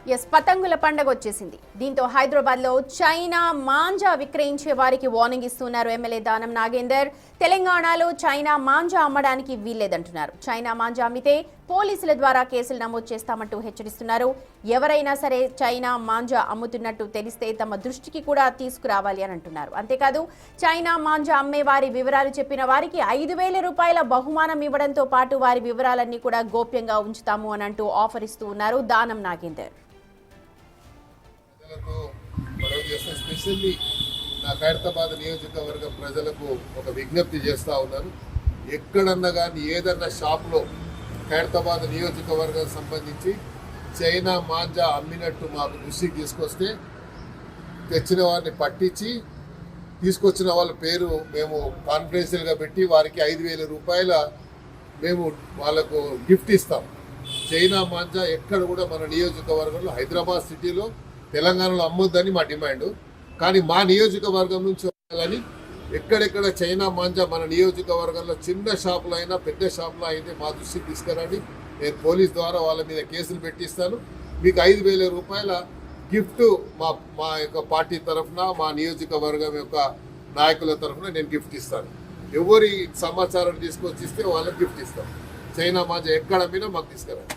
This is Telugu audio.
ఎస్ పతంగుల పండగ వచ్చేసింది. దీంతో హైదరాబాద్ లో చైనా మాంజా విక్రయించే వారికి వార్నింగ్ ఇస్తున్నారు ఎమ్మెల్యే దానం నాగేందర్. తెలంగాణలో చైనా మాంజా అమ్మడానికి వీల్లేదంటున్నారు. చైనా మాంజా అమ్మితే పోలీసుల ద్వారా కేసులు నమోదు చేస్తామంటూ హెచ్చరిస్తున్నారు. ఎవరైనా సరే చైనా మాంజా అమ్ముతున్నట్టు తెలిస్తే తమ దృష్టికి కూడా తీసుకురావాలి అని అంటున్నారు. అంతేకాదు చైనా మాంజా అమ్మే వారి వివరాలు చెప్పిన వారికి 5,000 రూపాయల బహుమానం ఇవ్వడంతో పాటు వారి వివరాలన్నీ కూడా గోప్యంగా ఉంచుతాము అని అంటూ ఆఫర్ ఇస్తూ ఉన్నారు దానం నాగేందర్. స్పెషల్లీ నా ఖైరతాబాద్ నియోజకవర్గ ప్రజలకు ఒక విజ్ఞప్తి చేస్తూ ఉన్నాను. ఎక్కడన్నా కానీ ఏదన్నా షాప్లో ఖైరతాబాద్ నియోజకవర్గం సంబంధించి చైనా మాంజా అమ్మినట్టు మాకు దృష్టికి తీసుకొస్తే తెచ్చిన వారిని పట్టించి తీసుకొచ్చిన వాళ్ళ పేరు మేము కాన్ఫిడెన్షియల్గా పెట్టి వారికి 5,000 రూపాయల మేము వాళ్ళకు గిఫ్ట్ ఇస్తాం. చైనా మాంజా ఎక్కడ కూడా మన నియోజకవర్గంలో హైదరాబాద్ సిటీలో తెలంగాణలో అమ్మొద్దని మా డిమాండ్. కానీ మా నియోజకవర్గం నుంచి కానీ ఎక్కడెక్కడ చైనా మాంజా మన నియోజకవర్గంలో చిన్న షాపులో అయినా పెద్ద షాపులో అయితే మా దృష్టికి తీసుకురండి. నేను పోలీస్ ద్వారా వాళ్ళ మీద కేసులు పెట్టిస్తాను. మీకు 5,000 రూపాయల గిఫ్ట్ మా యొక్క పార్టీ తరఫున మా నియోజకవర్గం యొక్క నాయకుల తరఫున నేను గిఫ్ట్ ఇస్తాను. ఎవరి సమాచారం తీసుకొచ్చి ఇస్తే వాళ్ళకి గిఫ్ట్ ఇస్తాం. చైనా మాంజా ఎక్కడ అమ్మినా మాకు తీసుకురండి.